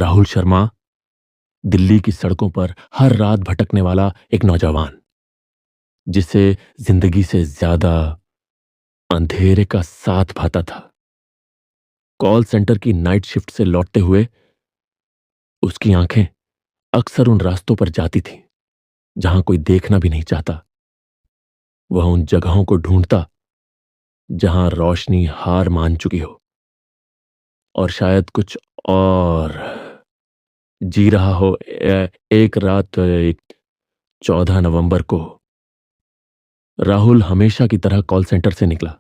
राहुल शर्मा दिल्ली की सड़कों पर हर रात भटकने वाला एक नौजवान, जिसे जिंदगी से ज्यादा अंधेरे का साथ भाता था। कॉल सेंटर की नाइट शिफ्ट से लौटते हुए उसकी आंखें अक्सर उन रास्तों पर जाती थीं जहां कोई देखना भी नहीं चाहता। वह उन जगहों को ढूंढता जहां रोशनी हार मान चुकी हो, और शायद कुछ और जी रहा हो। एक रात, एक 14 नवंबर को राहुल हमेशा की तरह कॉल सेंटर से निकला।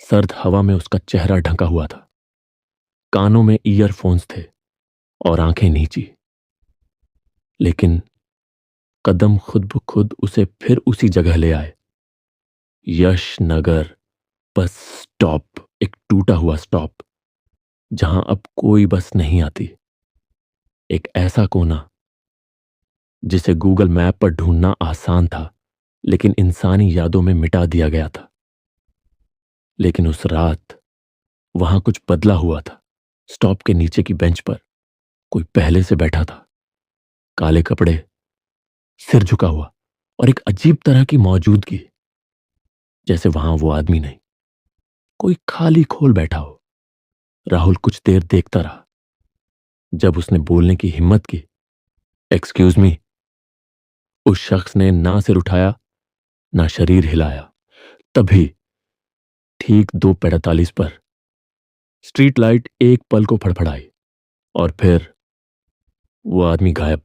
सर्द हवा में उसका चेहरा ढंका हुआ था, कानों में ईयरफोन्स थे और आंखें नीची। लेकिन कदम खुद ब खुद उसे फिर उसी जगह ले आए। यश नगर बस स्टॉप, एक टूटा हुआ स्टॉप जहां अब कोई बस नहीं आती। एक ऐसा कोना जिसे गूगल मैप पर ढूंढना आसान था, लेकिन इंसानी यादों में मिटा दिया गया था। लेकिन उस रात वहां कुछ बदला हुआ था। स्टॉप के नीचे की बेंच पर कोई पहले से बैठा था, काले कपड़े, सिर झुका हुआ, और एक अजीब तरह की मौजूदगी, जैसे वहां वो आदमी नहीं, कोई खाली खोल बैठा हो। राहुल कुछ देर देखता रहा। जब उसने बोलने की हिम्मत की, एक्सक्यूज मी, उस शख्स ने ना सिर उठाया ना शरीर हिलाया। तभी ठीक 2:45 पर स्ट्रीट लाइट एक पल को फड़फड़ाई, और फिर वो आदमी गायब।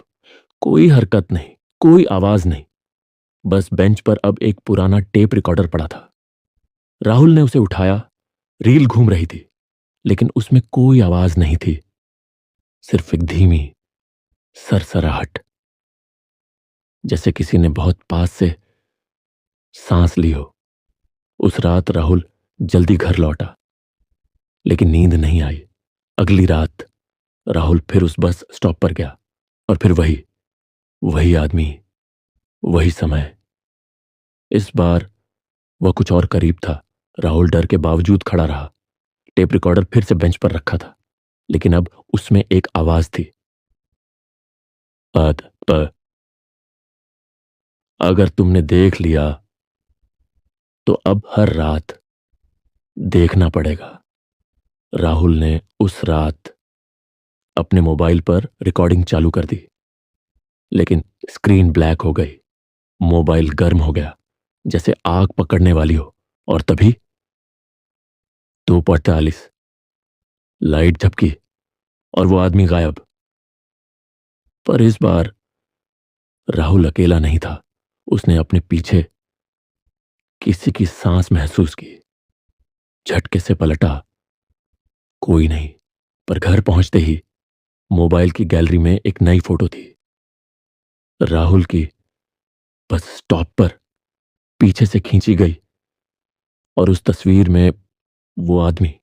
कोई हरकत नहीं, कोई आवाज नहीं, बस बेंच पर अब एक पुराना टेप रिकॉर्डर पड़ा था। राहुल ने उसे उठाया। रील घूम रही थी, लेकिन उसमें कोई आवाज नहीं थी, सिर्फ एक धीमी सरसराहट, जैसे किसी ने बहुत पास से सांस ली हो। उस रात राहुल जल्दी घर लौटा, लेकिन नींद नहीं आई। अगली रात राहुल फिर उस बस स्टॉप पर गया, और फिर वही वही आदमी, वही समय। इस बार वह कुछ और करीब था। राहुल डर के बावजूद खड़ा रहा। टेप रिकॉर्डर फिर से बेंच पर रखा था, लेकिन अब उसमें एक आवाज थी। अद प अगर तुमने देख लिया तो अब हर रात देखना पड़ेगा। राहुल ने उस रात अपने मोबाइल पर रिकॉर्डिंग चालू कर दी, लेकिन स्क्रीन ब्लैक हो गई। मोबाइल गर्म हो गया, जैसे आग पकड़ने वाली हो। और तभी 2:48, लाइट झपकी और वो आदमी गायब। पर इस बार राहुल अकेला नहीं था। उसने अपने पीछे किसी की सांस महसूस की। झटके से पलटा, कोई नहीं। पर घर पहुंचते ही मोबाइल की गैलरी में एक नई फोटो थी, राहुल की, बस स्टॉप पर पीछे से खींची गई। और उस तस्वीर में वो आदमी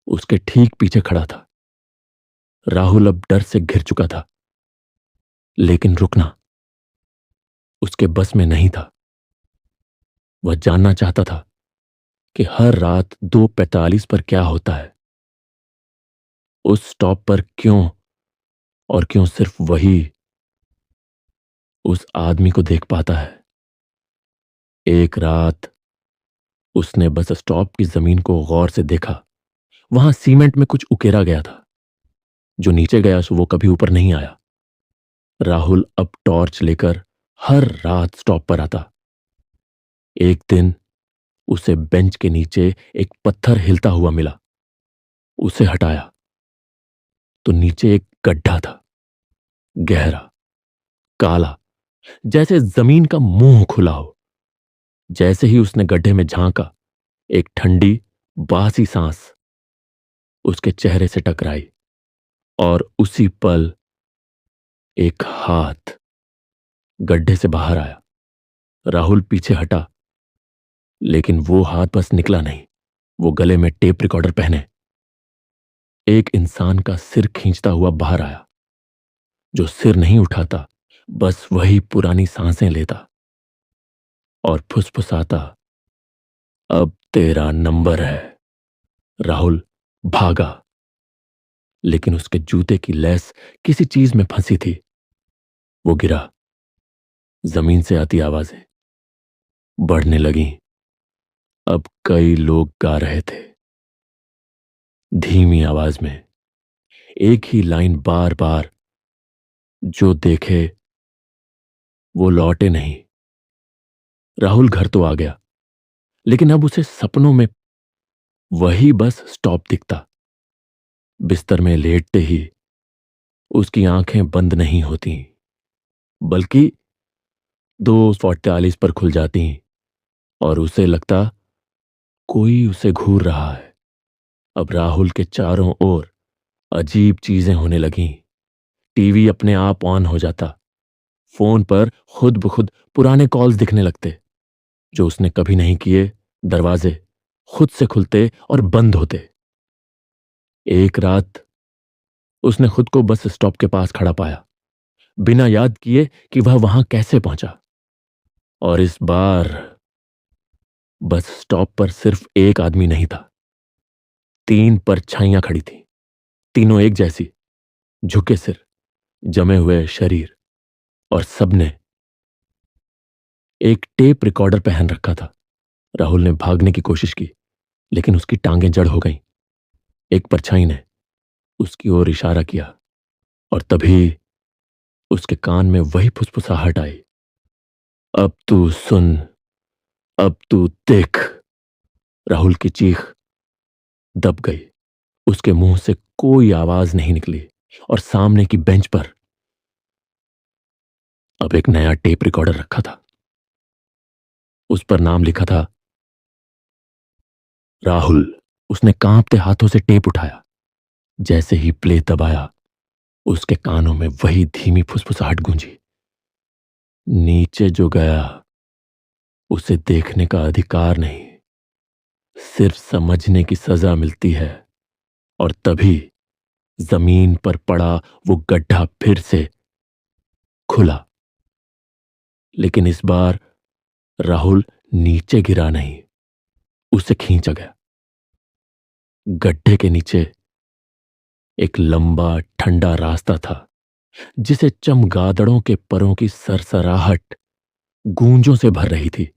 उसके ठीक पीछे खड़ा था। राहुल अब डर से घिर चुका था, लेकिन रुकना उसके बस में नहीं था। वह जानना चाहता था कि हर रात 2:45 पर क्या होता है, उस स्टॉप पर क्यों, और क्यों सिर्फ वही उस आदमी को देख पाता है। एक रात उसने बस स्टॉप की जमीन को गौर से देखा। वहां सीमेंट में कुछ उकेरा गया था। जो नीचे गया सो वो कभी ऊपर नहीं आया। राहुल अब टॉर्च लेकर हर रात स्टॉप पर आता। एक दिन उसे बेंच के नीचे एक पत्थर हिलता हुआ मिला। उसे हटाया तो नीचे एक गड्ढा था, गहरा, काला, जैसे जमीन का मुंह खुला हो। जैसे ही उसने गड्ढे में झांका, एक ठंडी, बासी सांस उसके चेहरे से टकराई, और उसी पल एक हाथ गड्ढे से बाहर आया। राहुल पीछे हटा, लेकिन वो हाथ बस निकला नहीं, वो गले में टेप रिकॉर्डर पहने एक इंसान का सिर खींचता हुआ बाहर आया, जो सिर नहीं उठाता, बस वही पुरानी सांसें लेता और फुसफुसाता, अब तेरा नंबर है। राहुल भागा, लेकिन उसके जूते की लेस किसी चीज में फंसी थी। वो गिरा। जमीन से आती आवाजें बढ़ने लगीं। अब कई लोग गा रहे थे, धीमी आवाज में, एक ही लाइन बार बार, जो देखे वो लौटे नहीं। राहुल घर तो आ गया, लेकिन अब उसे सपनों में वही बस स्टॉप दिखता। बिस्तर में लेटते ही उसकी आंखें बंद नहीं होती, बल्कि 2:45 पर खुल जाती, और उसे लगता कोई उसे घूर रहा है। अब राहुल के चारों ओर अजीब चीजें होने लगीं। टीवी अपने आप ऑन हो जाता, फोन पर खुद ब खुद पुराने कॉल्स दिखने लगते जो उसने कभी नहीं किए। दरवाजे खुद से खुलते और बंद होते। एक रात उसने खुद को बस स्टॉप के पास खड़ा पाया, बिना याद किए कि वह वहां कैसे पहुंचा। और इस बार बस स्टॉप पर सिर्फ एक आदमी नहीं था, 3 परछाइयां खड़ी थीं। तीनों एक जैसी, झुके सिर, जमे हुए शरीर, और सबने एक टेप रिकॉर्डर पहन रखा था। राहुल ने भागने की कोशिश की, लेकिन उसकी टांगें जड़ हो गईं। एक परछाई ने उसकी ओर इशारा किया, और तभी उसके कान में वही फुसफुसाहट आई, अब तू सुन, अब तू देख। राहुल की चीख दब गई। उसके मुंह से कोई आवाज नहीं निकली, और सामने की बेंच पर अब एक नया टेप रिकॉर्डर रखा था। उस पर नाम लिखा था राहुल। उसने कांपते हाथों से टेप उठाया। जैसे ही प्ले दबाया, उसके कानों में वही धीमी फुसफुसाहट गूंजी, नीचे जो गया उसे देखने का अधिकार नहीं, सिर्फ समझने की सजा मिलती है। और तभी जमीन पर पड़ा वो गड्ढा फिर से खुला, लेकिन इस बार राहुल नीचे गिरा नहीं, उसे खींचा गया। गड्ढे के नीचे एक लंबा ठंडा रास्ता था, जिसे चमगादड़ों के परों की सरसराहट गूंजों से भर रही थी।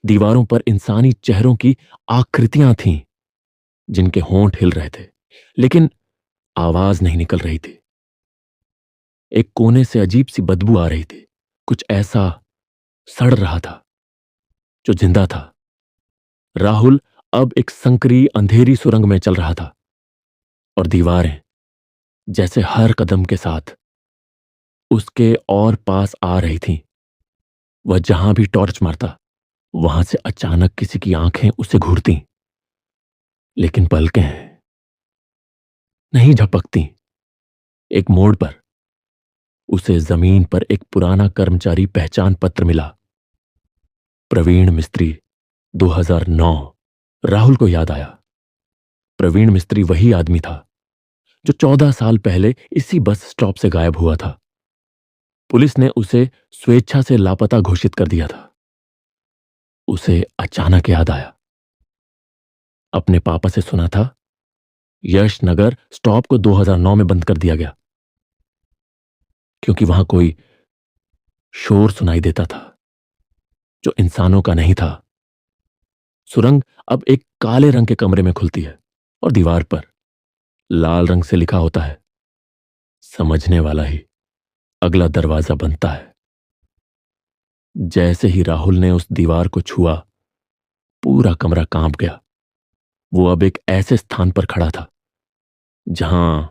दीवारों पर इंसानी चेहरों की आकृतियां थीं, जिनके होंठ हिल रहे थे, लेकिन आवाज नहीं निकल रही थी। एक कोने से अजीब सी बदबू आ रही थी, कुछ ऐसा सड़ रहा था जो जिंदा था। राहुल अब एक संकरी अंधेरी सुरंग में चल रहा था, और दीवारें जैसे हर कदम के साथ उसके और पास आ रही थीं। वह जहां भी टॉर्च मारता, वहां से अचानक किसी की आंखें उसे घूरती, लेकिन पलकें नहीं झपकती। एक मोड़ पर उसे जमीन पर एक पुराना कर्मचारी पहचान पत्र मिला, प्रवीण मिस्त्री, 2009। राहुल को याद आया, प्रवीण मिस्त्री वही आदमी था जो 14 साल पहले इसी बस स्टॉप से गायब हुआ था। पुलिस ने उसे स्वेच्छा से लापता घोषित कर दिया था। उसे अचानक याद आया, अपने पापा से सुना था यश नगर स्टॉप को 2009 में बंद कर दिया गया, क्योंकि वहां कोई शोर सुनाई देता था जो इंसानों का नहीं था। सुरंग अब एक काले रंग के कमरे में खुलती है, और दीवार पर लाल रंग से लिखा होता है, समझने वाला ही अगला दरवाजा बनता है। जैसे ही राहुल ने उस दीवार को छुआ, पूरा कमरा कांप गया। वो अब एक ऐसे स्थान पर खड़ा था जहां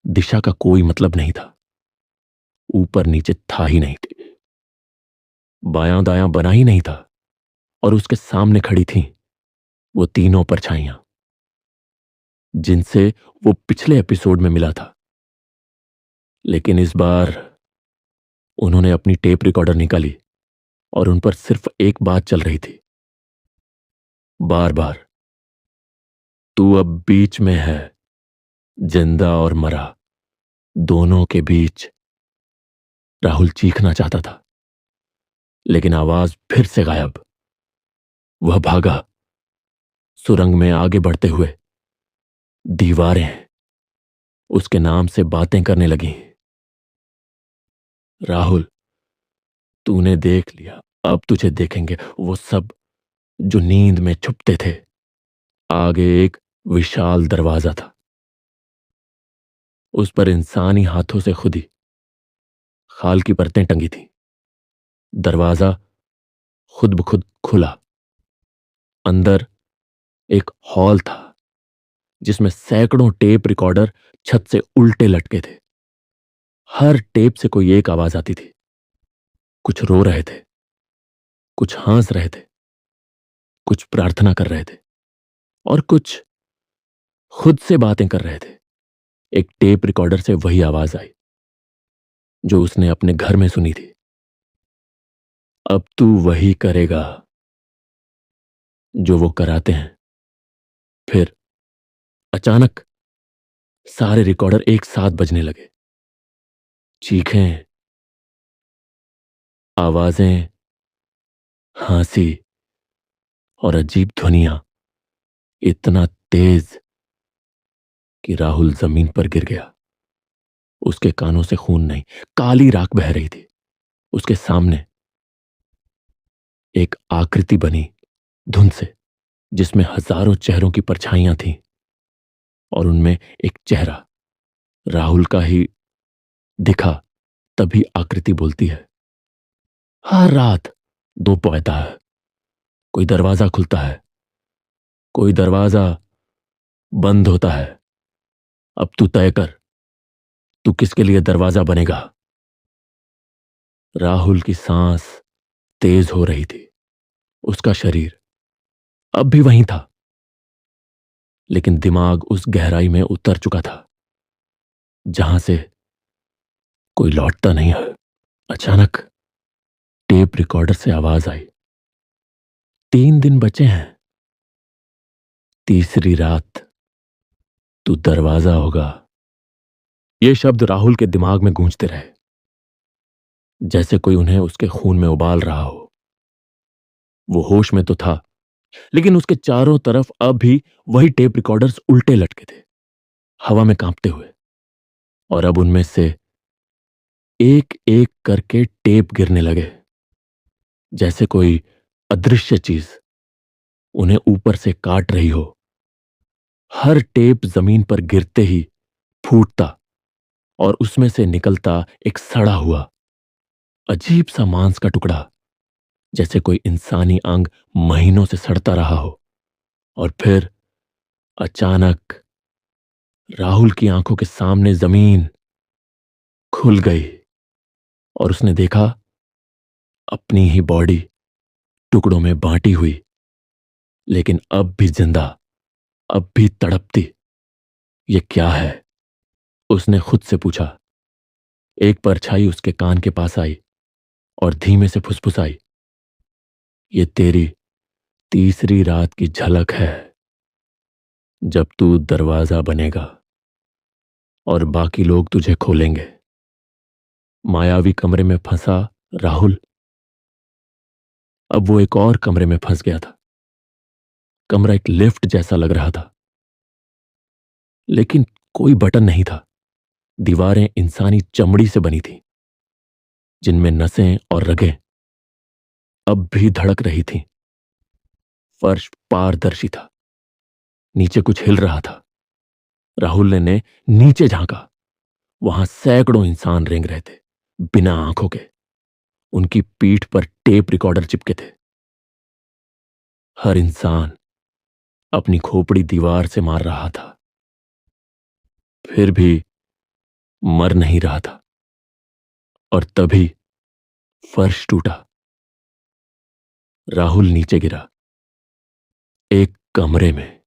दिशा का कोई मतलब नहीं था। ऊपर नीचे था ही नहीं, बायां दायां बना ही नहीं था, और उसके सामने खड़ी थीं वो तीनों परछाइयां, जिनसे वो पिछले एपिसोड में मिला था। लेकिन इस बार उन्होंने अपनी टेप रिकॉर्डर निकाली, और उन पर सिर्फ एक बात चल रही थी, बार बार, तू अब बीच में है, जिंदा और मरा दोनों के बीच। राहुल चीखना चाहता था, लेकिन आवाज फिर से गायब। वह भागा, सुरंग में आगे बढ़ते हुए। दीवारें उसके नाम से बातें करने लगी। राहुल, तूने देख लिया, अब तुझे देखेंगे वो सब जो नींद में छुपते थे। आगे एक विशाल दरवाजा था, उस पर इंसानी हाथों से खुदी खाल की परतें टंगी थी। दरवाजा खुद ब खुद खुला। अंदर एक हॉल था जिसमें सैकड़ों टेप रिकॉर्डर छत से उल्टे लटके थे। हर टेप से कोई एक आवाज आती थी। कुछ रो रहे थे, कुछ हंस रहे थे, कुछ प्रार्थना कर रहे थे और कुछ खुद से बातें कर रहे थे। एक टेप रिकॉर्डर से वही आवाज आई जो उसने अपने घर में सुनी थी। अब तू वही करेगा जो वो कराते हैं। फिर अचानक सारे रिकॉर्डर एक साथ बजने लगे। चीखें, आवाजें, हंसी और अजीब ध्वनियां, इतना तेज कि राहुल जमीन पर गिर गया। उसके कानों से खून नहीं, काली राख बह रही थी। उसके सामने एक आकृति बनी धुंध से, जिसमें हजारों चेहरों की परछाइयां थीं और उनमें एक चेहरा राहुल का ही दिखा। तभी आकृति बोलती है, हर रात दो पौधा है, कोई दरवाजा खुलता है, कोई दरवाजा बंद होता है। अब तू तय कर, तू किसके लिए दरवाजा बनेगा। राहुल की सांस तेज हो रही थी। उसका शरीर अब भी वहीं था, लेकिन दिमाग उस गहराई में उतर चुका था जहां से कोई लौटता नहीं है। अचानक टेप रिकॉर्डर से आवाज आई, 3 दिन बचे हैं, तीसरी रात तू दरवाजा होगा। ये शब्द राहुल के दिमाग में गूंजते रहे, जैसे कोई उन्हें उसके खून में उबाल रहा हो। वो होश में तो था, लेकिन उसके चारों तरफ अब भी वही टेप रिकॉर्डर्स उल्टे लटके थे, हवा में कांपते हुए। और अब उनमें से एक एक करके टेप गिरने लगे, जैसे कोई अदृश्य चीज उन्हें ऊपर से काट रही हो। हर टेप जमीन पर गिरते ही फूटता और उसमें से निकलता एक सड़ा हुआ अजीब सा मांस का टुकड़ा, जैसे कोई इंसानी अंग महीनों से सड़ता रहा हो। और फिर अचानक राहुल की आंखों के सामने जमीन खुल गई और उसने देखा अपनी ही बॉडी टुकड़ों में बांटी हुई, लेकिन अब भी जिंदा, अब भी तड़पती। ये क्या है, उसने खुद से पूछा। एक परछाई उसके कान के पास आई और धीमे से फुसफुसाई, ये तेरी तीसरी रात की झलक है, जब तू दरवाजा बनेगा और बाकी लोग तुझे खोलेंगे। मायावी कमरे में फंसा राहुल अब वो एक और कमरे में फंस गया था। कमरा एक लिफ्ट जैसा लग रहा था, लेकिन कोई बटन नहीं था। दीवारें इंसानी चमड़ी से बनी थी, जिनमें नसें और रगें अब भी धड़क रही थीं। फर्श पारदर्शी था, नीचे कुछ हिल रहा था। राहुल ने नीचे झांका। वहां सैकड़ों इंसान रेंग रहे थे, बिना आंखों के। उनकी पीठ पर टेप रिकॉर्डर चिपके थे। हर इंसान अपनी खोपड़ी दीवार से मार रहा था, फिर भी मर नहीं रहा था। और तभी फर्श टूटा। राहुल नीचे गिरा, एक कमरे में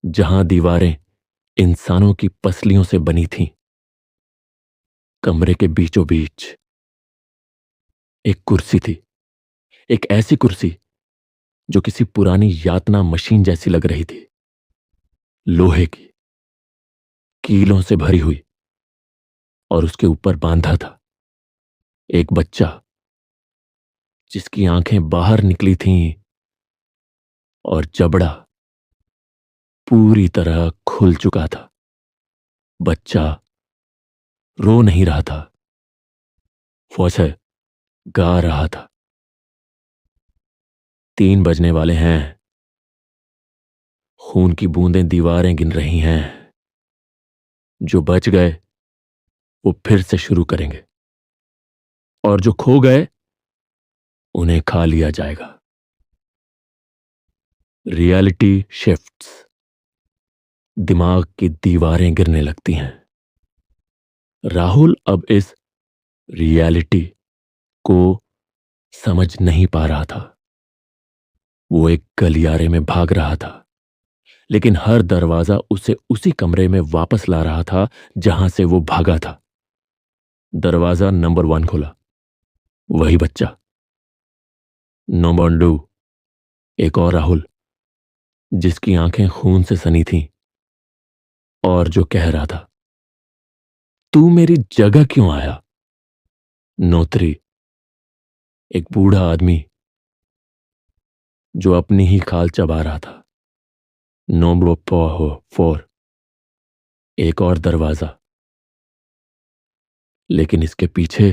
जहां दीवारें इंसानों की पसलियों से बनी थीं। कमरे के बीचों बीच एक कुर्सी थी, एक ऐसी कुर्सी जो किसी पुरानी यातना मशीन जैसी लग रही थी, लोहे की, कीलों से भरी हुई। और उसके ऊपर बांधा था एक बच्चा, जिसकी आंखें बाहर निकली थीं और जबड़ा पूरी तरह खुल चुका था। बच्चा रो नहीं रहा था, फौजे गा रहा था। 3 बजने वाले हैं। खून की बूंदें दीवारें गिन रही हैं। जो बच गए वो फिर से शुरू करेंगे, और जो खो गए उन्हें खा लिया जाएगा। Reality shifts. दिमाग की दीवारें गिरने लगती हैं। राहुल अब इस रियलिटी को समझ नहीं पा रहा था। वो एक गलियारे में भाग रहा था, लेकिन हर दरवाजा उसे उसी कमरे में वापस ला रहा था जहां से वो भागा था। दरवाजा नंबर 1 खुला। वही बच्चा। नंबर 2, एक और राहुल, जिसकी आंखें खून से सनी थीं, और जो कह रहा था, तू मेरी जगह क्यों आया? नो 3, एक बूढ़ा आदमी जो अपनी ही खाल चबा रहा था। नंबर 4, एक और दरवाजा, लेकिन इसके पीछे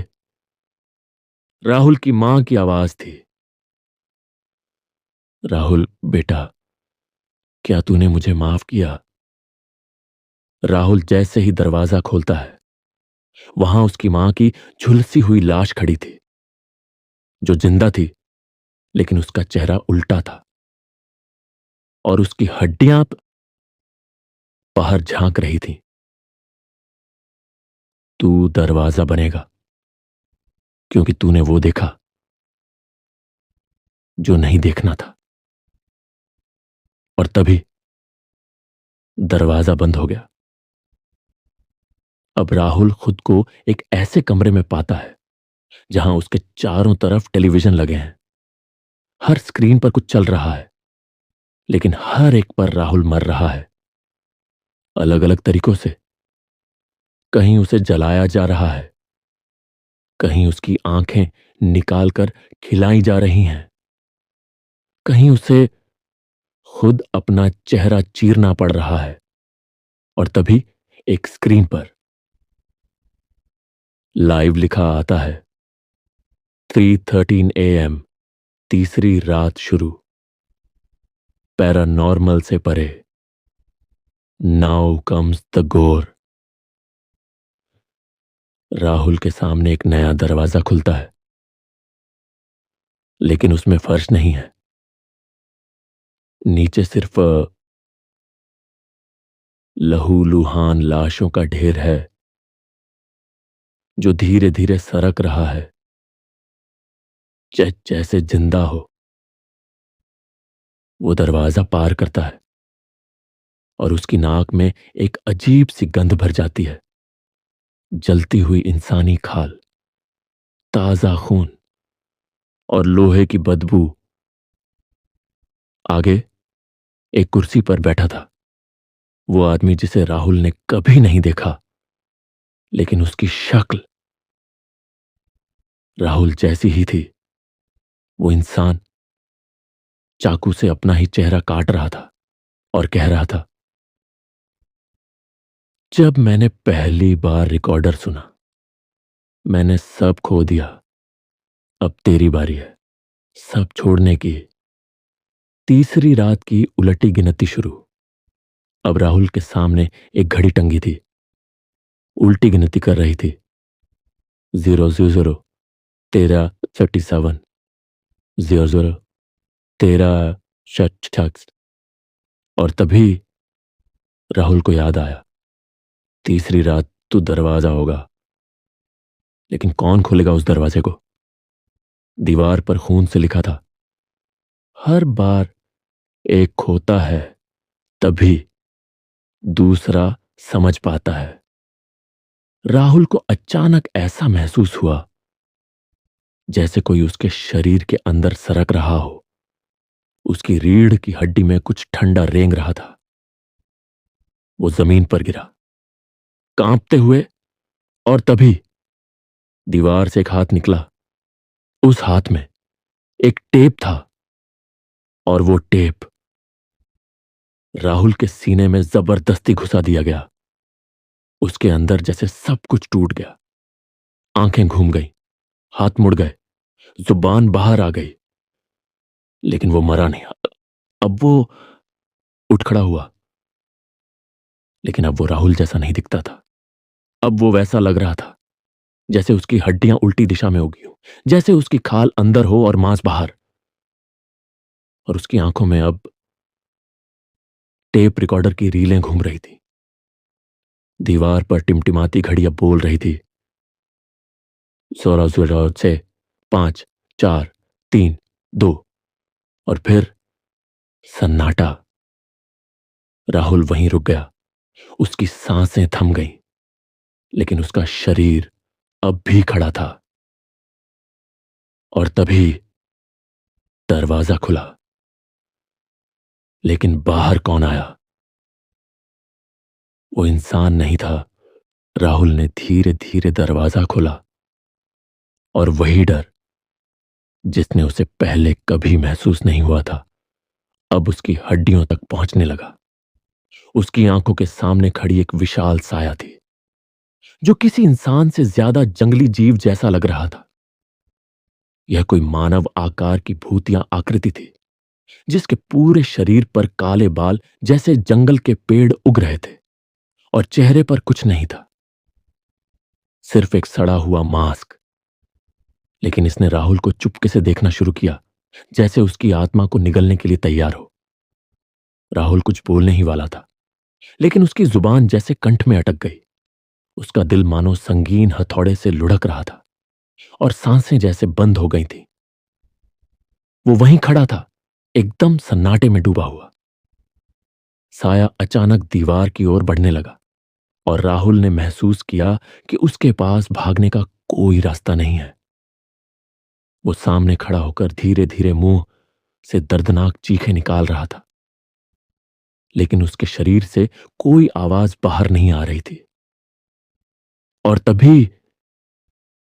राहुल की मां की आवाज थी। राहुल बेटा, क्या तूने मुझे माफ किया? राहुल जैसे ही दरवाजा खोलता है, वहां उसकी मां की झुलसी हुई लाश खड़ी थी, जो जिंदा थी, लेकिन उसका चेहरा उल्टा था और उसकी हड्डियां बाहर झांक रही थी। तू दरवाजा बनेगा, क्योंकि तूने वो देखा जो नहीं देखना था। और तभी दरवाजा बंद हो गया। अब राहुल खुद को एक ऐसे कमरे में पाता है जहां उसके चारों तरफ टेलीविजन लगे हैं। हर स्क्रीन पर कुछ चल रहा है, लेकिन हर एक पर राहुल मर रहा है, अलग अलग तरीकों से। कहीं उसे जलाया जा रहा है, कहीं उसकी आंखें निकालकर खिलाई जा रही हैं, कहीं उसे खुद अपना चेहरा चीरना पड़ रहा है। और तभी एक स्क्रीन पर लाइव लिखा आता है, 3:13 AM, तीसरी रात शुरू, पैरानॉर्मल से परे, नाउ कम्स द गोर। राहुल के सामने एक नया दरवाजा खुलता है, लेकिन उसमें फर्श नहीं है। नीचे सिर्फ लहूलुहान लाशों का ढेर है, जो धीरे धीरे सरक रहा है, जैसे जिंदा हो। वो दरवाजा पार करता है और उसकी नाक में एक अजीब सी गंध भर जाती है। जलती हुई इंसानी खाल, ताजा खून और लोहे की बदबू। आगे एक कुर्सी पर बैठा था वो आदमी जिसे राहुल ने कभी नहीं देखा, लेकिन उसकी शक्ल राहुल जैसी ही थी। वो इंसान चाकू से अपना ही चेहरा काट रहा था और कह रहा था, जब मैंने पहली बार रिकॉर्डर सुना, मैंने सब खो दिया। अब तेरी बारी है सब छोड़ने की। तीसरी रात की उलटी गिनती शुरू। अब राहुल के सामने एक घड़ी टंगी थी, उल्टी गिनती कर रही थी। 000, 13:37, 00, 13:66। और तभी राहुल को याद आया, तीसरी रात तो दरवाजा होगा, लेकिन कौन खोलेगा उस दरवाजे को? दीवार पर खून से लिखा था, हर बार एक खोता है, तभी दूसरा समझ पाता है। राहुल को अचानक ऐसा महसूस हुआ जैसे कोई उसके शरीर के अंदर सरक रहा हो। उसकी रीढ़ की हड्डी में कुछ ठंडा रेंग रहा था। वो जमीन पर गिरा, कांपते हुए, और तभी दीवार से एक हाथ निकला। उस हाथ में एक टेप था, और वो टेप राहुल के सीने में जबरदस्ती घुसा दिया गया। उसके अंदर जैसे सब कुछ टूट गया। आंखें घूम गई, हाथ मुड़ गए, जुबान बाहर आ गई, लेकिन वो मरा नहीं। अब वो उठ खड़ा हुआ, लेकिन अब वो राहुल जैसा नहीं दिखता था। अब वो वैसा लग रहा था जैसे उसकी हड्डियां उल्टी दिशा में उगी हो, जैसे उसकी खाल अंदर हो और मांस बाहर। और उसकी आंखों में अब टेप रिकॉर्डर की रीलें घूम रही थी। दीवार पर टिमटिमाती घड़ी अब बोल रही थी, 16 से 5 4 3 2। और फिर सन्नाटा। राहुल वहीं रुक गया। उसकी सांसें थम गईं, लेकिन उसका शरीर अब भी खड़ा था। और तभी दरवाजा खुला। लेकिन बाहर कौन आया? वो इंसान नहीं था। राहुल ने धीरे धीरे दरवाजा खोला, और वही डर जिसने उसे पहले कभी महसूस नहीं हुआ था, अब उसकी हड्डियों तक पहुंचने लगा। उसकी आंखों के सामने खड़ी एक विशाल साया थी, जो किसी इंसान से ज्यादा जंगली जीव जैसा लग रहा था। यह कोई मानव आकार की भूतिया आकृति थी, जिसके पूरे शरीर पर काले बाल जैसे जंगल के पेड़ उग रहे थे, और चेहरे पर कुछ नहीं था, सिर्फ एक सड़ा हुआ मास्क। लेकिन इसने राहुल को चुपके से देखना शुरू किया, जैसे उसकी आत्मा को निगलने के लिए तैयार हो। राहुल कुछ बोलने ही वाला था, लेकिन उसकी जुबान जैसे कंठ में अटक गई। उसका दिल मानो संगीन हथौड़े से लुढ़क रहा था, और सांसें जैसे बंद हो गई थी। वो वहीं खड़ा था, एकदम सन्नाटे में डूबा हुआ। साया अचानक दीवार की ओर बढ़ने लगा, और राहुल ने महसूस किया कि उसके पास भागने का कोई रास्ता नहीं है। वो सामने खड़ा होकर धीरे धीरे मुंह से दर्दनाक चीखें निकाल रहा था, लेकिन उसके शरीर से कोई आवाज बाहर नहीं आ रही थी। और तभी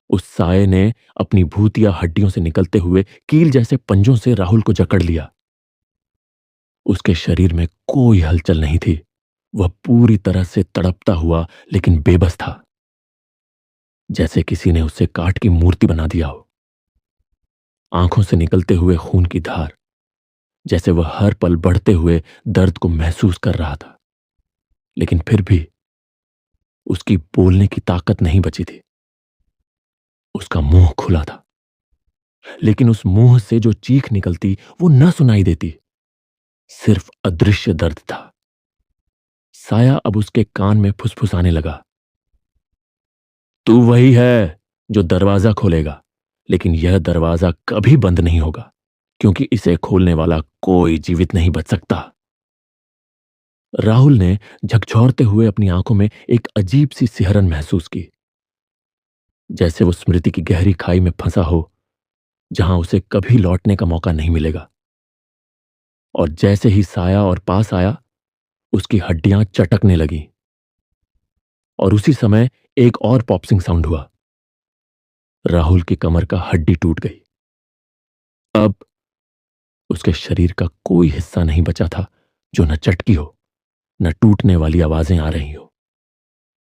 उस साये ने अपनी भूतिया हड्डियों से निकलते हुए कील जैसे पंजों से राहुल को जकड़ लिया। उसके शरीर में कोई हलचल नहीं थी। वह पूरी तरह से तड़पता हुआ, लेकिन बेबस था, जैसे किसी ने उसे काट की मूर्ति बना दिया हो। आंखों से निकलते हुए खून की धार, जैसे वह हर पल बढ़ते हुए दर्द को महसूस कर रहा था। लेकिन फिर भी उसकी बोलने की ताकत नहीं बची थी। उसका मुंह खुला था, लेकिन उस मुंह से जो चीख निकलती वो न सुनाई देती। सिर्फ अदृश्य दर्द था। साया अब उसके कान में फुसफुसाने लगा, तू वही है जो दरवाजा खोलेगा, लेकिन यह दरवाजा कभी बंद नहीं होगा, क्योंकि इसे खोलने वाला कोई जीवित नहीं बच सकता। राहुल ने झकझोरते हुए अपनी आंखों में एक अजीब सी सिहरन महसूस की, जैसे वो स्मृति की गहरी खाई में फंसा हो, जहां उसे कभी लौटने का मौका नहीं मिलेगा। और जैसे ही साया और पास आया, उसकी हड्डियां चटकने लगीं। और उसी समय एक और पॉप्सिंग साउंड हुआ। राहुल की कमर का हड्डी टूट गई। अब उसके शरीर का कोई हिस्सा नहीं बचा था जो न चटकी हो, न टूटने वाली आवाजें आ रही हो।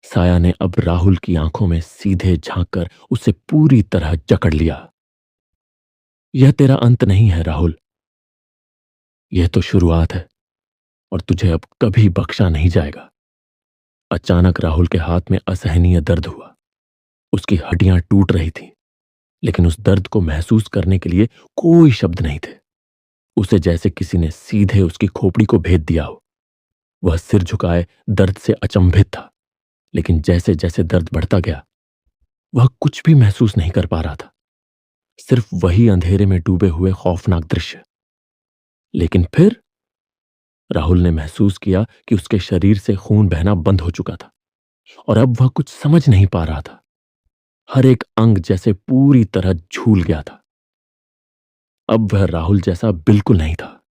साया ने अब राहुल की आंखों में सीधे झांककर उसे पूरी तरह जकड़ लिया। यह तेरा अंत नहीं है राहुल, यह तो शुरुआत है, और तुझे अब कभी बख्शा नहीं जाएगा। अचानक राहुल के हाथ में असहनीय दर्द हुआ। उसकी हड्डियां टूट रही थीं, लेकिन उस दर्द को महसूस करने के लिए कोई शब्द नहीं थे। उसे जैसे किसी ने सीधे उसकी खोपड़ी को भेद दिया हो। वह सिर झुकाए दर्द से अचंभित था, लेकिन जैसे जैसे दर्द बढ़ता गया, वह कुछ भी महसूस नहीं कर पा रहा था, सिर्फ वही अंधेरे में डूबे हुए खौफनाक दृश्य। लेकिन फिर राहुल ने महसूस किया कि उसके शरीर से खून बहना बंद हो चुका था, और अब वह कुछ समझ नहीं पा रहा था। हर एक अंग जैसे पूरी तरह झूल गया था। अब वह राहुल जैसा बिल्कुल नहीं था।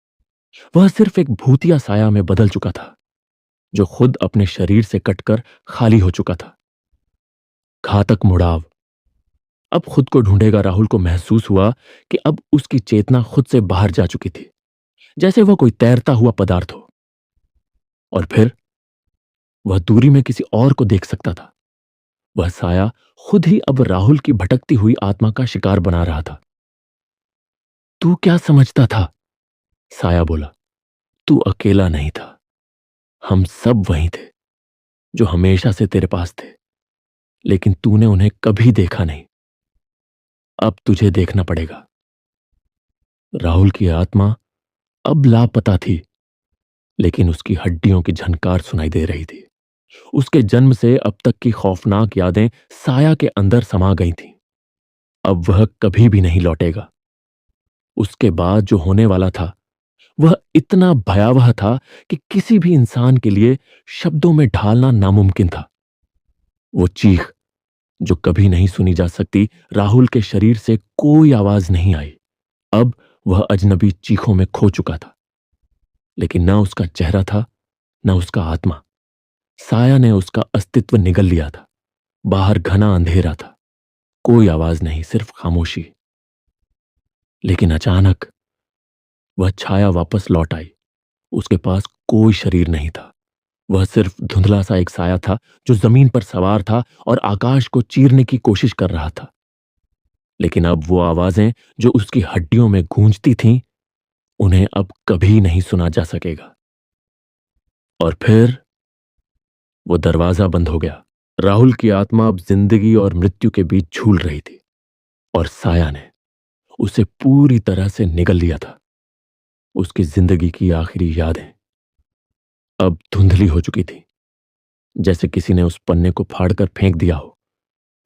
वह सिर्फ एक भूतिया साया में बदल चुका था, जो खुद अपने शरीर से कटकर खाली हो चुका था। घातक मुड़ाव। अब खुद को ढूंढेगा राहुल को महसूस हुआ कि अब उसकी चेतना खुद से बाहर जा चुकी थी, जैसे वह कोई तैरता हुआ पदार्थ हो। और फिर वह दूरी में किसी और को देख सकता था। वह साया खुद ही अब राहुल की भटकती हुई आत्मा का शिकार बना रहा था। तू क्या समझता था? साया बोला। तू अकेला नहीं था। हम सब वहीं थे, जो हमेशा से तेरे पास थे, लेकिन तूने उन्हें कभी देखा नहीं। अब तुझे देखना पड़ेगा। राहुल की आत्मा अब लापता थी, लेकिन उसकी हड्डियों की झनकार सुनाई दे रही थी। उसके जन्म से अब तक की खौफनाक यादें साया के अंदर समा गई थीं। अब वह कभी भी नहीं लौटेगा। उसके बाद जो होने वाला था वह इतना भयावह था कि किसी भी इंसान के लिए शब्दों में ढालना नामुमकिन था। वो चीख जो कभी नहीं सुनी जा सकती, राहुल के शरीर से कोई आवाज नहीं आई। अब वह अजनबी चीखों में खो चुका था, लेकिन न उसका चेहरा था, न उसका आत्मा। साया ने उसका अस्तित्व निगल लिया था। बाहर घना अंधेरा था, कोई आवाज नहीं, सिर्फ खामोशी। लेकिन अचानक वह छाया वापस लौट आई। उसके पास कोई शरीर नहीं था। वह सिर्फ धुंधला सा एक साया था जो जमीन पर सवार था और आकाश को चीरने की कोशिश कर रहा था। लेकिन अब वो आवाजें जो उसकी हड्डियों में गूंजती थीं, उन्हें अब कभी नहीं सुना जा सकेगा। और फिर वो दरवाजा बंद हो गया। राहुल की आत्मा अब जिंदगी और मृत्यु के बीच झूल रही थी, और साया ने उसे पूरी तरह से निगल लिया था। उसकी जिंदगी की आखिरी यादें अब धुंधली हो चुकी थी, जैसे किसी ने उस पन्ने को फाड़कर फेंक दिया हो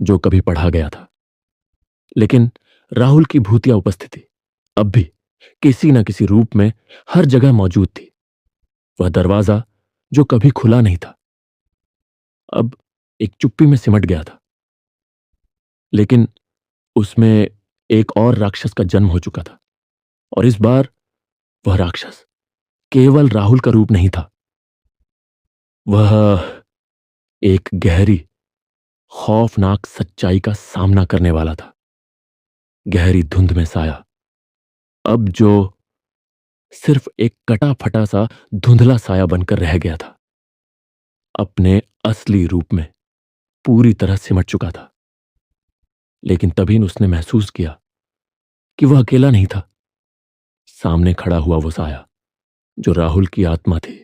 जो कभी पढ़ा गया था। लेकिन राहुल की भूतिया उपस्थिति अब भी किसी न किसी रूप में हर जगह मौजूद थी। वह दरवाजा जो कभी खुला नहीं था, अब एक चुप्पी में सिमट गया था। लेकिन उसमें एक और राक्षस का जन्म हो चुका था, और इस बार वह राक्षस केवल राहुल का रूप नहीं था। वह एक गहरी, खौफनाक सच्चाई का सामना करने वाला था। गहरी धुंध में साया, अब जो सिर्फ एक कटा फटा सा धुंधला साया बनकर रह गया था, अपने असली रूप में पूरी तरह सिमट चुका था। लेकिन तभी उसने महसूस किया कि वह अकेला नहीं था। सामने खड़ा हुआ वो साया जो राहुल की आत्मा थी,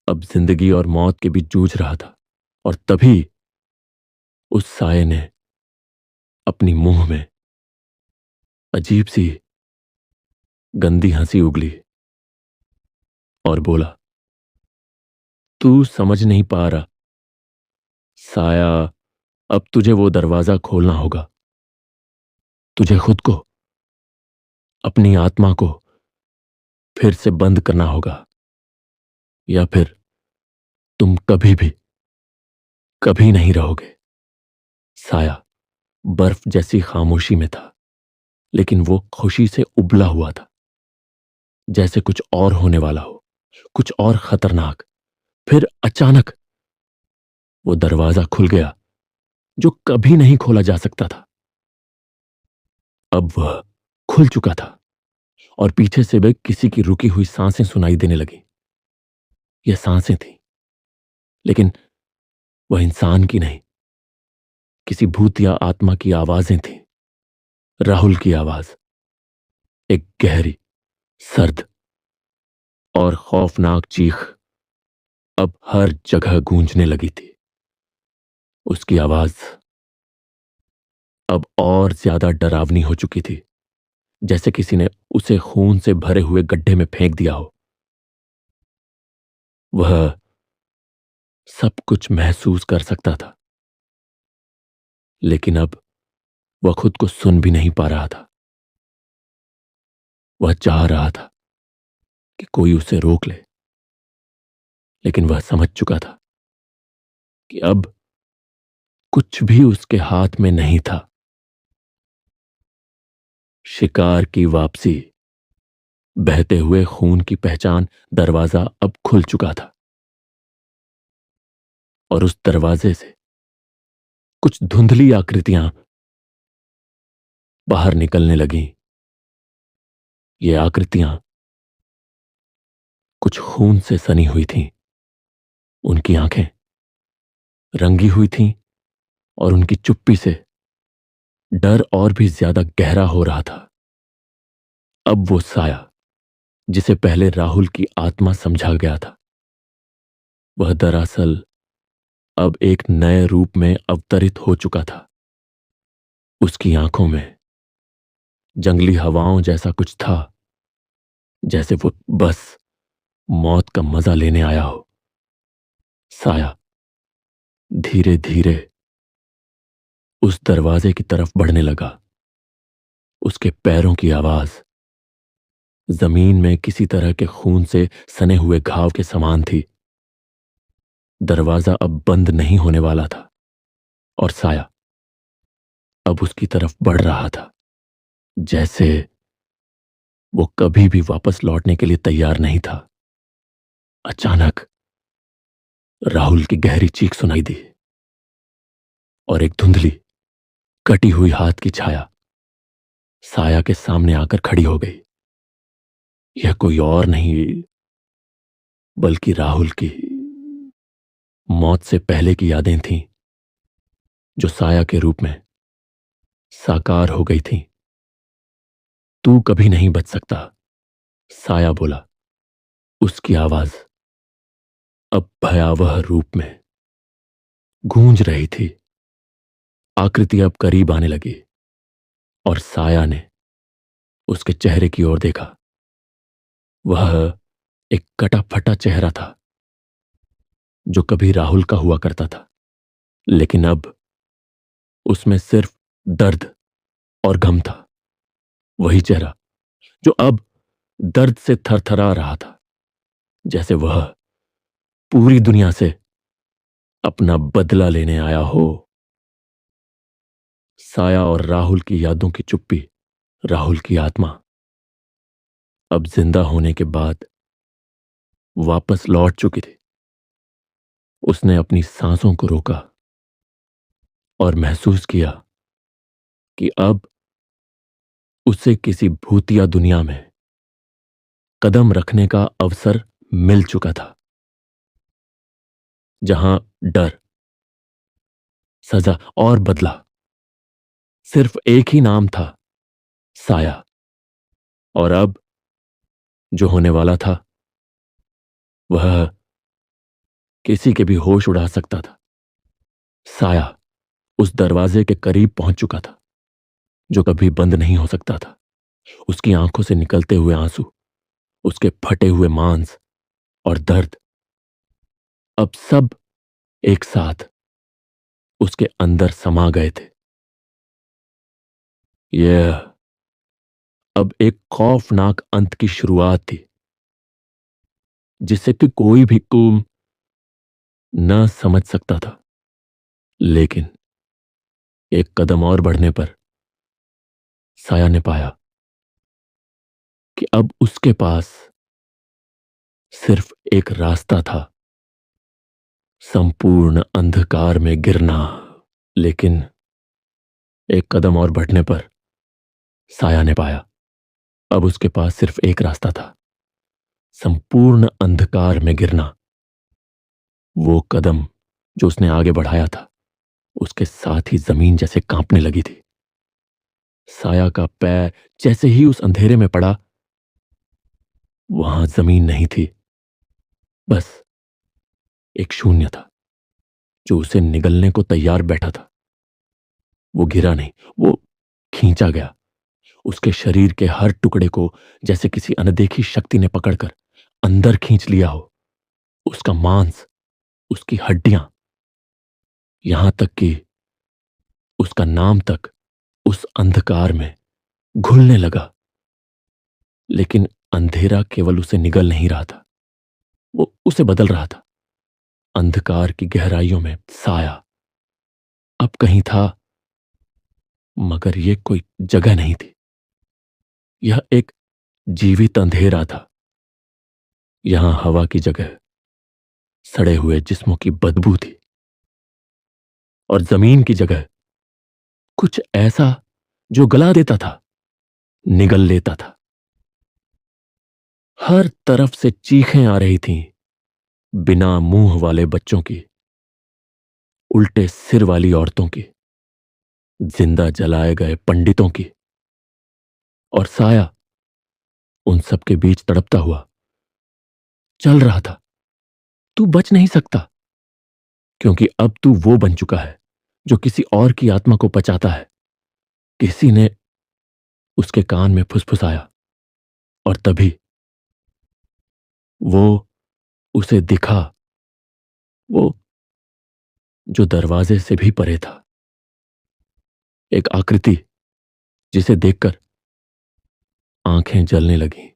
अब जिंदगी और मौत के बीच जूझ रहा था। और तभी उस साये ने अपनी मुंह में अजीब सी गंदी हंसी उगली और बोला, तू समझ नहीं पा रहा साया, अब तुझे वो दरवाजा खोलना होगा। तुझे खुद को, अपनी आत्मा को फिर से बंद करना होगा, या फिर तुम कभी भी कभी नहीं रहोगे। साया बर्फ जैसी खामोशी में था, लेकिन वो खुशी से उबला हुआ था, जैसे कुछ और होने वाला हो, कुछ और खतरनाक। फिर अचानक वो दरवाजा खुल गया जो कभी नहीं खोला जा सकता था। अब वह खुल चुका था, और पीछे से भी किसी की रुकी हुई सांसें सुनाई देने लगी। यह सांसें थीं, लेकिन वह इंसान की नहीं, किसी भूत या आत्मा की आवाजें थीं। राहुल की आवाज, एक गहरी, सर्द और खौफनाक चीख अब हर जगह गूंजने लगी थी। उसकी आवाज अब और ज्यादा डरावनी हो चुकी थी, जैसे किसी ने उसे खून से भरे हुए गड्ढे में फेंक दिया हो। वह सब कुछ महसूस कर सकता था, लेकिन अब वह खुद को सुन भी नहीं पा रहा था। वह चाह रहा था कि कोई उसे रोक ले, लेकिन वह समझ चुका था कि अब कुछ भी उसके हाथ में नहीं था। शिकार की वापसी, बहते हुए खून की पहचान, दरवाजा अब खुल चुका था, और उस दरवाजे से कुछ धुंधली आकृतियां बाहर निकलने लगीं। ये आकृतियां कुछ खून से सनी हुई थीं। उनकी आंखें रंगी हुई थीं और उनकी चुप्पी से डर और भी ज्यादा गहरा हो रहा था। अब वो साया जिसे पहले राहुल की आत्मा समझा गया था, वह दरअसल अब एक नए रूप में अवतरित हो चुका था। उसकी आंखों में जंगली हवाओं जैसा कुछ था, जैसे वो बस मौत का मजा लेने आया हो। साया धीरे धीरे उस दरवाजे की तरफ बढ़ने लगा। उसके पैरों की आवाज जमीन में किसी तरह के खून से सने हुए घाव के समान थी। दरवाजा अब बंद नहीं होने वाला था और साया अब उसकी तरफ बढ़ रहा था, जैसे वो कभी भी वापस लौटने के लिए तैयार नहीं था। अचानक राहुल की गहरी चीख सुनाई दी और एक धुंधली कटी हुई हाथ की छाया साया के सामने आकर खड़ी हो गई। यह कोई और नहीं बल्कि राहुल की मौत से पहले की यादें थीं, जो साया के रूप में साकार हो गई थीं। तू कभी नहीं बच सकता, साया बोला। उसकी आवाज अब भयावह रूप में गूंज रही थी। आकृति अब करीब आने लगी और साया ने उसके चेहरे की ओर देखा। वह एक कटा फटा चेहरा था, जो कभी राहुल का हुआ करता था, लेकिन अब उसमें सिर्फ दर्द और गम था। वही चेहरा जो अब दर्द से थरथरा रहा था, जैसे वह पूरी दुनिया से अपना बदला लेने आया हो। साया और राहुल की यादों की चुप्पी, राहुल की आत्मा अब जिंदा होने के बाद वापस लौट चुकी थी। उसने अपनी सांसों को रोका और महसूस किया कि अब उसे किसी भूतिया दुनिया में कदम रखने का अवसर मिल चुका था, जहां डर, सजा और बदला सिर्फ एक ही नाम था, साया। और अब जो होने वाला था वह किसी के भी होश उड़ा सकता था। साया उस दरवाजे के करीब पहुंच चुका था, जो कभी बंद नहीं हो सकता था। उसकी आंखों से निकलते हुए आंसू, उसके फटे हुए मांस और दर्द अब सब एक साथ उसके अंदर समा गए थे। यह अब एक खौफनाक अंत की शुरुआत थी, जिसे कि कोई भी कुम न समझ सकता था। लेकिन एक कदम और बढ़ने पर साया ने पाया कि अब उसके पास सिर्फ एक रास्ता था, संपूर्ण अंधकार में गिरना। लेकिन एक कदम और बढ़ने पर साया ने पाया अब उसके पास सिर्फ एक रास्ता था, संपूर्ण अंधकार में गिरना। वो कदम जो उसने आगे बढ़ाया था, उसके साथ ही जमीन जैसे कांपने लगी थी। साया का पैर जैसे ही उस अंधेरे में पड़ा, वहां जमीन नहीं थी, बस एक शून्य था जो उसे निगलने को तैयार बैठा था। वो गिरा नहीं, वो खींचा गया। उसके शरीर के हर टुकड़े को जैसे किसी अनदेखी शक्ति ने पकड़कर अंदर खींच लिया हो। उसका मांस, उसकी हड्डियां, यहां तक कि उसका नाम तक उस अंधकार में घुलने लगा। लेकिन अंधेरा केवल उसे निगल नहीं रहा था, वो उसे बदल रहा था। अंधकार की गहराइयों में साया अब कहीं था, मगर यह कोई जगह नहीं थी। यह एक जीवित अंधेरा था। यहां हवा की जगह सड़े हुए जिस्मों की बदबू थी और जमीन की जगह कुछ ऐसा जो गला देता था, निगल लेता था। हर तरफ से चीखें आ रही थीं, बिना मुंह वाले बच्चों की, उल्टे सिर वाली औरतों की, जिंदा जलाए गए पंडितों की, और साया उन सब के बीच तड़पता हुआ चल रहा था। तू बच नहीं सकता, क्योंकि अब तू वो बन चुका है जो किसी और की आत्मा को पचाता है। किसी ने उसके कान में फुसफुसाया, और तभी वो उसे दिखा, वो जो दरवाजे से भी परे था। एक आकृति जिसे देखकर आंखें जलने लगीं।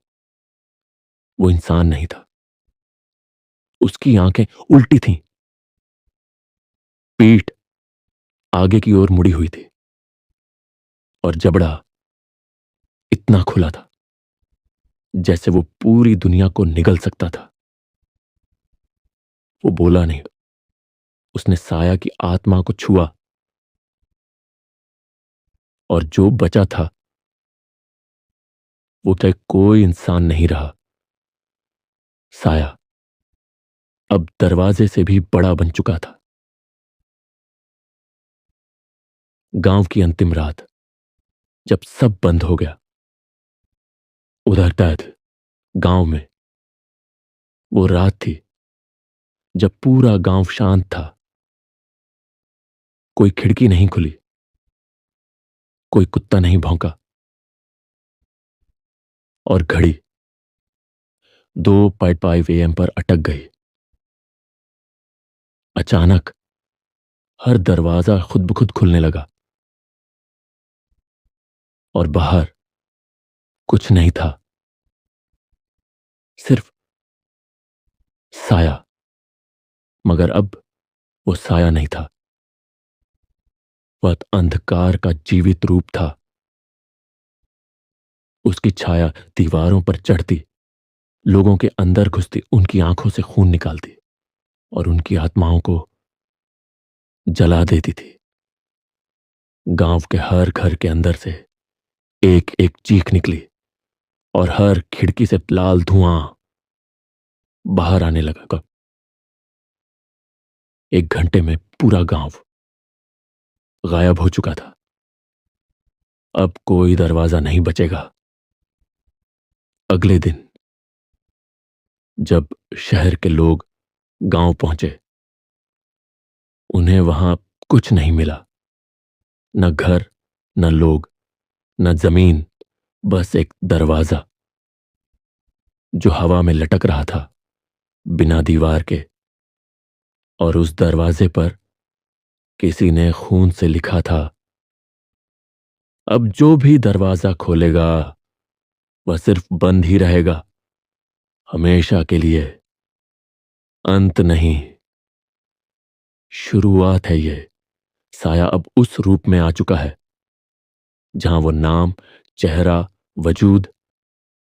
वो इंसान नहीं था। उसकी आंखें उल्टी थीं, पीठ आगे की ओर मुड़ी हुई थी, और जबड़ा इतना खुला था जैसे वो पूरी दुनिया को निगल सकता था। वो बोला नहीं। उसने साया की आत्मा को छुआ, और जो बचा था वो चाहे कोई इंसान नहीं रहा। साया अब दरवाजे से भी बड़ा बन चुका था। गांव की अंतिम रात, जब सब बंद हो गया, उधर तैथ गांव में वो रात थी जब पूरा गांव शांत था। कोई खिड़की नहीं खुली, कोई कुत्ता नहीं भौंका, और घड़ी 2:05 AM पर अटक गई। अचानक हर दरवाजा खुद ब खुद खुलने लगा, और बाहर कुछ नहीं था, सिर्फ साया। मगर अब वो साया नहीं था, वह अंधकार का जीवित रूप था। उसकी छाया दीवारों पर चढ़ती, लोगों के अंदर घुसती, उनकी आंखों से खून निकालती, और उनकी आत्माओं को जला देती थी। गांव के हर घर के अंदर से एक एक चीख निकली, और हर खिड़की से लाल धुआं बाहर आने लगा। 1 घंटे में पूरा गांव गायब हो चुका था। अब कोई दरवाजा नहीं बचेगा। अगले दिन जब शहर के लोग गांव पहुंचे, उन्हें वहां कुछ नहीं मिला। न घर, न लोग, न जमीन, बस एक दरवाजा जो हवा में लटक रहा था, बिना दीवार के। और उस दरवाजे पर किसी ने खून से लिखा था, अब जो भी दरवाजा खोलेगा वह सिर्फ बंद ही रहेगा, हमेशा के लिए। अंत नहीं, शुरुआत है ये। साया अब उस रूप में आ चुका है जहां वो नाम, चेहरा, वजूद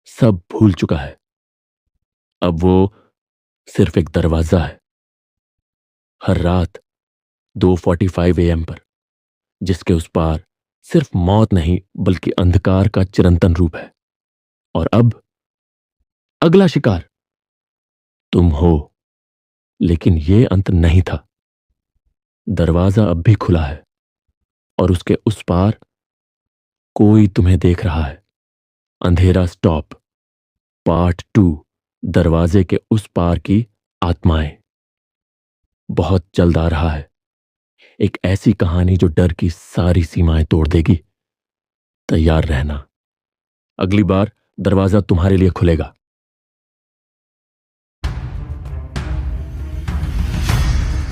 सब भूल चुका है। अब वो सिर्फ एक दरवाजा है, हर रात 2:45 AM पर, जिसके उस पार सिर्फ मौत नहीं बल्कि अंधकार का चिरंतन रूप है। और अब अगला शिकार तुम हो। लेकिन ये अंत नहीं था। दरवाजा अब भी खुला है, और उसके उस पार कोई तुम्हें देख रहा है। अंधेरा स्टॉप, पार्ट 2। दरवाजे के उस पार की आत्माएं। बहुत जल्द आ रहा है एक ऐसी कहानी जो डर की सारी सीमाएं तोड़ देगी। तैयार रहना, अगली बार दरवाजा तुम्हारे लिए खुलेगा।